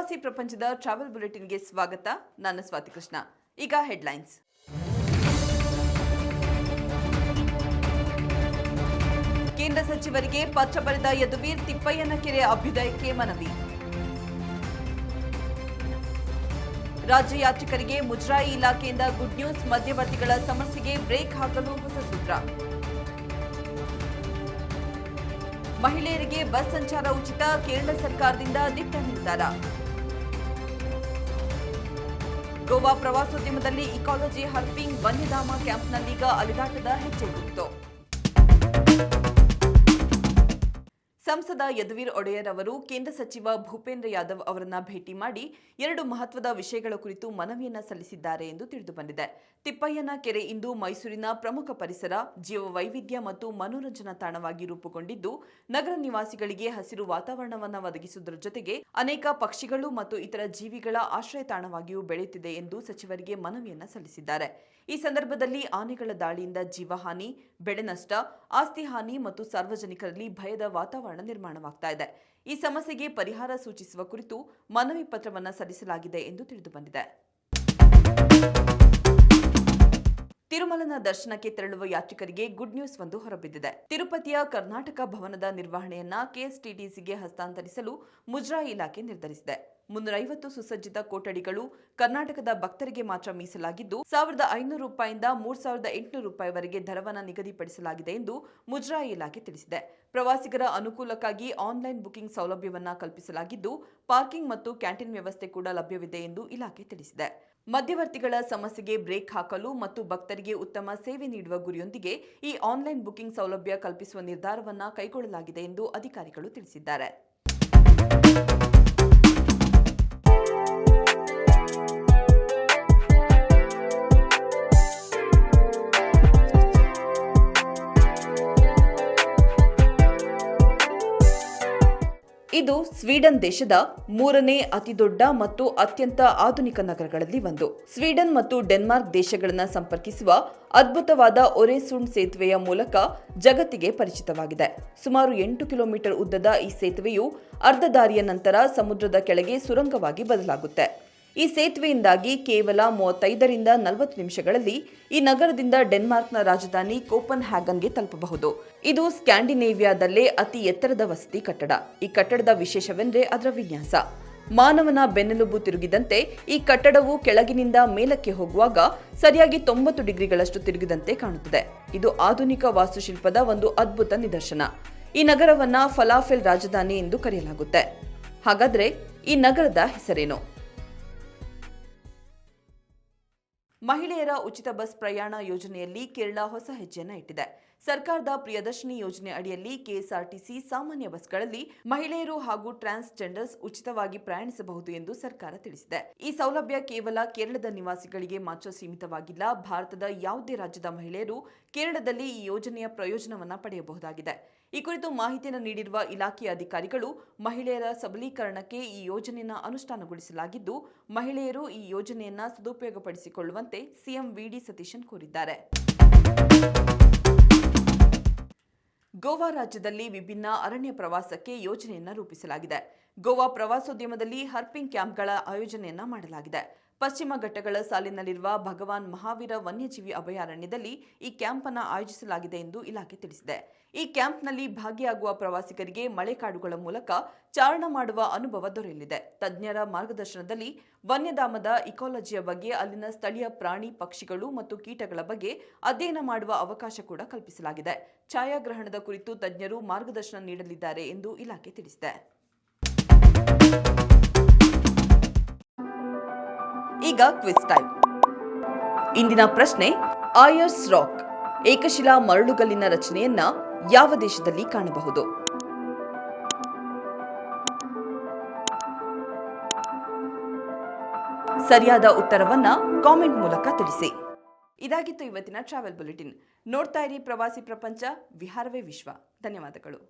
ಪ್ರವಾಸಿ ಪ್ರಪಂಚದ ಟ್ರಾವೆಲ್ ಬುಲೆಟಿನ್ಗೆ ಸ್ವಾಗತ. ನಾನು ಸ್ವಾತಿ ಕೃಷ್ಣ. ಈಗ ಹೆಡ್ಲೈನ್ಸ್. ಕೇಂದ್ರ ಸಚಿವರಿಗೆ ಪತ್ರ ಬರೆದ ಯದುವೀರ್, ತಿಪ್ಪಯ್ಯನ ಕೆರೆ ಅಭ್ಯುದಯಕ್ಕೆ ಮನವಿ. ರಾಜ್ಯ ಯಾತ್ರಿಕರಿಗೆ ಮುಜರಾಯಿ ಇಲಾಖೆಯಿಂದ ಗುಡ್ ನ್ಯೂಸ್, ಮಧ್ಯವರ್ತಿಗಳ ಸಮಸ್ಯೆಗೆ ಬ್ರೇಕ್ ಹಾಕಲು ಹೊಸ ಸೂತ್ರ. ಮಹಿಳೆಯರಿಗೆ ಬಸ್ ಸಂಚಾರ ಉಚಿತ, ಕೇರಳ ಸರ್ಕಾರದಿಂದ ದಿಟ್ಟ ನಿರ್ಧಾರ. ಗೋವಾ ಪ್ರವಾಸೋದ್ಯಮದಲ್ಲಿ ಇಕಾಲಜಿ ಹರ್ಪಿಂಗ್, ವನ್ಯಧಾಮ ಕ್ಯಾಂಪ್ನಲ್ಲೀಗ ಅಲಿದಾಟದ ಹೆಜ್ಜೆಗುರುತು. ಸಂಸದ ಯದುವೀರ್ ಒಡೆಯರ್ ಅವರು ಕೇಂದ್ರ ಸಚಿವ ಭೂಪೇಂದ್ರ ಯಾದವ್ ಅವರನ್ನ ಭೇಟಿ ಮಾಡಿ 2 ಮಹತ್ವದ ವಿಷಯಗಳ ಕುರಿತು ಮನವಿಯನ್ನ ಸಲ್ಲಿಸಿದ್ದಾರೆ ಎಂದು ತಿಳಿದುಬಂದಿದೆ. ತಿಪ್ಪಯ್ಯನ ಕೆರೆ ಇಂದು ಮೈಸೂರಿನ ಪ್ರಮುಖ ಪರಿಸರ, ಜೀವವೈವಿಧ್ಯ ಮತ್ತು ಮನೋರಂಜನಾ ತಾಣವಾಗಿ ರೂಪುಗೊಂಡಿದ್ದು, ನಗರ ನಿವಾಸಿಗಳಿಗೆ ಹಸಿರು ವಾತಾವರಣವನ್ನು ಒದಗಿಸುವುದರ ಜೊತೆಗೆ ಅನೇಕ ಪಕ್ಷಿಗಳು ಮತ್ತು ಇತರ ಜೀವಿಗಳ ಆಶ್ರಯ ತಾಣವಾಗಿಯೂ ಬೆಳೆಯುತ್ತಿದೆ ಎಂದು ಸಚಿವರಿಗೆ ಮನವಿಯನ್ನ ಸಲ್ಲಿಸಿದ್ದಾರೆ. ಈ ಸಂದರ್ಭದಲ್ಲಿ ಆನೆಗಳ ದಾಳಿಯಿಂದ ಜೀವಹಾನಿ, ಬೆಳೆ ನಷ್ಟ, ಆಸ್ತಿ ಹಾನಿ ಮತ್ತು ಸಾರ್ವಜನಿಕರಲ್ಲಿ ಭಯದ ವಾತಾವರಣ ನಿರ್ಮಾಣವಾಗ್ತಾ ಇದೆ. ಈ ಸಮಸ್ಯೆಗೆ ಪರಿಹಾರ ಸೂಚಿಸುವ ಕುರಿತು ಮನವಿ ಪತ್ರವನ್ನು ಸಲ್ಲಿಸಲಾಗಿದೆ ಎಂದು ತಿಳಿದುಬಂದಿದೆ. ತಿರುಮಲನ ದರ್ಶನಕ್ಕೆ ತೆರಳುವ ಯಾತ್ರಿಕರಿಗೆ ಗುಡ್ ನ್ಯೂಸ್ ಒಂದು ಹೊರಬಿದ್ದಿದೆ. ತಿರುಪತಿಯ ಕರ್ನಾಟಕ ಭವನದ ನಿರ್ವಹಣೆಯನ್ನ ಕೆಎಸ್ಟಿಟಿಸಿಗೆ ಹಸ್ತಾಂತರಿಸಲು ಮುಜರಾಯಿ ಇಲಾಖೆ ನಿರ್ಧರಿಸಿದೆ. 350 ಸುಸಜ್ಜಿತ ಕೊಠಡಿಗಳು ಕರ್ನಾಟಕದ ಭಕ್ತರಿಗೆ ಮಾತ್ರ ಮೀಸಲಾಗಿದ್ದು, ₹1,500 ₹3,800ವರೆಗೆ ದರವನ್ನು ನಿಗದಿಪಡಿಸಲಾಗಿದೆ ಎಂದು ಮುಜರಾಯಿ ಇಲಾಖೆ ತಿಳಿಸಿದೆ. ಪ್ರವಾಸಿಗರ ಅನುಕೂಲಕ್ಕಾಗಿ ಆನ್ಲೈನ್ ಬುಕಿಂಗ್ ಸೌಲಭ್ಯವನ್ನ ಕಲ್ಪಿಸಲಾಗಿದ್ದು, ಪಾರ್ಕಿಂಗ್ ಮತ್ತು ಕ್ಯಾಂಟೀನ್ ವ್ಯವಸ್ಥೆ ಕೂಡ ಲಭ್ಯವಿದೆ ಎಂದು ಇಲಾಖೆ ತಿಳಿಸಿದೆ. ಮಧ್ಯವರ್ತಿಗಳ ಸಮಸ್ಯೆಗೆ ಬ್ರೇಕ್ ಹಾಕಲು ಮತ್ತು ಭಕ್ತರಿಗೆ ಉತ್ತಮ ಸೇವೆ ನೀಡುವ ಗುರಿಯೊಂದಿಗೆ ಈ ಆನ್ಲೈನ್ ಬುಕಿಂಗ್ ಸೌಲಭ್ಯ ಕಲ್ಪಿಸುವ ನಿರ್ಧಾರವನ್ನು ಕೈಗೊಳ್ಳಲಾಗಿದೆ ಎಂದು ಅಧಿಕಾರಿಗಳು ತಿಳಿಸಿದ್ದಾರೆ. ಇದು ಸ್ವೀಡನ್ ದೇಶದ 3ನೇ ಅತಿದೊಡ್ಡ ಮತ್ತು ಅತ್ಯಂತ ಆಧುನಿಕ ನಗರಗಳಲ್ಲಿ ಒಂದು. ಸ್ವೀಡನ್ ಮತ್ತು ಡೆನ್ಮಾರ್ಕ್ ದೇಶಗಳನ್ನು ಸಂಪರ್ಕಿಸುವ ಅದ್ಭುತವಾದ ಒರೆಸುಂಡ್ ಸೇತುವೆಯ ಮೂಲಕ ಜಗತ್ತಿಗೆ ಪರಿಚಿತವಾಗಿದೆ. ಸುಮಾರು 8 ಕಿಲೋಮೀಟರ್ ಉದ್ದದ ಈ ಸೇತುವೆಯು ಅರ್ಧ ದಾರಿಯ ನಂತರ ಸಮುದ್ರದ ಕೆಳಗೆ ಸುರಂಗವಾಗಿ ಬದಲಾಗುತ್ತೆ. ಈ ಸೇತುವೆಯಿಂದಾಗಿ ಕೇವಲ 35 ರಿಂದ 40 ನಿಮಿಷಗಳಲ್ಲಿ ಈ ನಗರದಿಂದ ಡೆನ್ಮಾರ್ಕ್ನ ರಾಜಧಾನಿ ಕೋಪನ್ ಹ್ಯಾಗನ್ಗೆ ತಲುಪಬಹುದು. ಇದು ಸ್ಕ್ಯಾಂಡಿನೇವಿಯಾದಲ್ಲೇ ಅತಿ ಎತ್ತರದ ವಸತಿ ಕಟ್ಟಡ. ಈ ಕಟ್ಟಡದ ವಿಶೇಷವೆಂದರೆ ಅದರ ವಿನ್ಯಾಸ. ಮಾನವನ ಬೆನ್ನೆಲುಬು ತಿರುಗಿದಂತೆ ಈ ಕಟ್ಟಡವು ಕೆಳಗಿನಿಂದ ಮೇಲಕ್ಕೆ ಹೋಗುವಾಗ ಸರಿಯಾಗಿ 90 ಡಿಗ್ರಿಗಳಷ್ಟು ತಿರುಗಿದಂತೆ ಕಾಣುತ್ತದೆ. ಇದು ಆಧುನಿಕ ವಾಸ್ತುಶಿಲ್ಪದ ಒಂದು ಅದ್ಭುತ ನಿದರ್ಶನ. ಈ ನಗರವನ್ನ ಫಲಾಫೆಲ್ ರಾಜಧಾನಿ ಎಂದು ಕರೆಯಲಾಗುತ್ತೆ. ಹಾಗಾದ್ರೆ ಈ ನಗರದ ಹೆಸರೇನು? ಮಹಿಳೆಯರ ಉಚಿತ ಬಸ್ ಪ್ರಯಾಣ ಯೋಜನೆಯಲ್ಲಿ ಕೇರಳ ಹೊಸ ಹೆಜ್ಜೆಯನ್ನು ಇಟ್ಟಿದೆ. ಸರ್ಕಾರದ ಪ್ರಿಯದರ್ಶಿನಿ ಯೋಜನೆ ಅಡಿಯಲ್ಲಿ ಕೆಎಸ್ಆರ್ಟಿಸಿ ಸಾಮಾನ್ಯ ಬಸ್ಗಳಲ್ಲಿ ಮಹಿಳೆಯರು ಹಾಗೂ ಟ್ರಾನ್ಸ್ಜೆಂಡರ್ಸ್ ಉಚಿತವಾಗಿ ಪ್ರಯಾಣಿಸಬಹುದು ಎಂದು ಸರ್ಕಾರ ತಿಳಿಸಿದೆ. ಈ ಸೌಲಭ್ಯ ಕೇವಲ ಕೇರಳದ ನಿವಾಸಿಗಳಿಗೆ ಮಾತ್ರ ಸೀಮಿತವಾಗಿಲ್ಲ. ಭಾರತದ ಯಾವುದೇ ರಾಜ್ಯದ ಮಹಿಳೆಯರು ಕೇರಳದಲ್ಲಿ ಈ ಯೋಜನೆಯ ಪ್ರಯೋಜನವನ್ನು ಪಡೆಯಬಹುದಾಗಿದೆ. ಈ ಕುರಿತು ಮಾಹಿತಿಯನ್ನು ನೀಡಿರುವ ಇಲಾಖೆಯ ಅಧಿಕಾರಿಗಳು, ಮಹಿಳೆಯರ ಸಬಲೀಕರಣಕ್ಕೆ ಈ ಯೋಜನೆಯನ್ನು ಅನುಷ್ಠಾನಗೊಳಿಸಲಾಗಿದ್ದು, ಮಹಿಳೆಯರು ಈ ಯೋಜನೆಯನ್ನು ಸದುಪಯೋಗಪಡಿಸಿಕೊಳ್ಳುವಂತೆ ಸಿಎಂ ವಿಡಿ ಸತೀಶನ್ ಕೋರಿದ್ದಾರೆ. ಗೋವಾ ರಾಜ್ಯದಲ್ಲಿ ವಿಭಿನ್ನ ಅರಣ್ಯ ಪ್ರವಾಸಕ್ಕೆ ಯೋಜನೆಯನ್ನು ರೂಪಿಸಲಾಗಿದೆ. ಗೋವಾ ಪ್ರವಾಸೋದ್ಯಮದಲ್ಲಿ ಹರ್ಪಿಂಗ್ ಕ್ಯಾಂಪ್ಗಳ ಆಯೋಜನೆಯನ್ನ ಮಾಡಲಾಗಿದೆ. ಪಶ್ಚಿಮ ಘಟ್ಟಗಳ ಸಾಲಿನಲ್ಲಿರುವ ಭಗವಾನ್ ಮಹಾವೀರ ವನ್ಯಜೀವಿ ಅಭಯಾರಣ್ಯದಲ್ಲಿ ಈ ಕ್ಯಾಂಪ್ ಅನ್ನು ಆಯೋಜಿಸಲಾಗಿದೆ ಎಂದು ಇಲಾಖೆ ತಿಳಿಸಿದೆ. ಈ ಕ್ಯಾಂಪ್ನಲ್ಲಿ ಭಾಗಿಯಾಗುವ ಪ್ರವಾಸಿಗರಿಗೆ ಮಳೆಕಾಡುಗಳ ಮೂಲಕ ಚಾರಣ ಮಾಡುವ ಅನುಭವ ದೊರೆಯಲಿದೆ. ತಜ್ಞರ ಮಾರ್ಗದರ್ಶನದಲ್ಲಿ ವನ್ಯಧಾಮದ ಇಕಾಲಜಿಯ ಬಗ್ಗೆ, ಅಲ್ಲಿನ ಸ್ಥಳೀಯ ಪ್ರಾಣಿ, ಪಕ್ಷಿಗಳು ಮತ್ತು ಕೀಟಗಳ ಬಗ್ಗೆ ಅಧ್ಯಯನ ಮಾಡುವ ಅವಕಾಶ ಕೂಡ ಕಲ್ಪಿಸಲಾಗಿದೆ. ಛಾಯಾಗ್ರಹಣದ ಕುರಿತು ತಜ್ಞರು ಮಾರ್ಗದರ್ಶನ ನೀಡಲಿದ್ದಾರೆ ಎಂದು ಇಲಾಖೆ ತಿಳಿಸಿದೆ. ಈಗ ಕ್ವಿಜ್ ಟೈಮ್. ಇಂದಿನ ಪ್ರಶ್ನೆ, ಆಯರ್ಸ್ ರಾಕ್ ಏಕಶಿಲಾ ಮರಳುಗಲ್ಲಿನ ರಚನೆಯನ್ನ ಯಾವ ದೇಶದಲ್ಲಿ ಕಾಣಬಹುದು? ಸರಿಯಾದ ಉತ್ತರವನ್ನ ಕಾಮೆಂಟ್ ಮೂಲಕ ತಿಳಿಸಿ. ಇದಾಗಿತ್ತು ಇವತ್ತಿನ ಟ್ರಾವೆಲ್ ಬುಲೆಟಿನ್. ನೋಡ್ತಾ ಇರಿ ಪ್ರವಾಸಿ ಪ್ರಪಂಚ, ವಿಹಾರವೇ ವಿಶ್ವ. ಧನ್ಯವಾದಗಳು.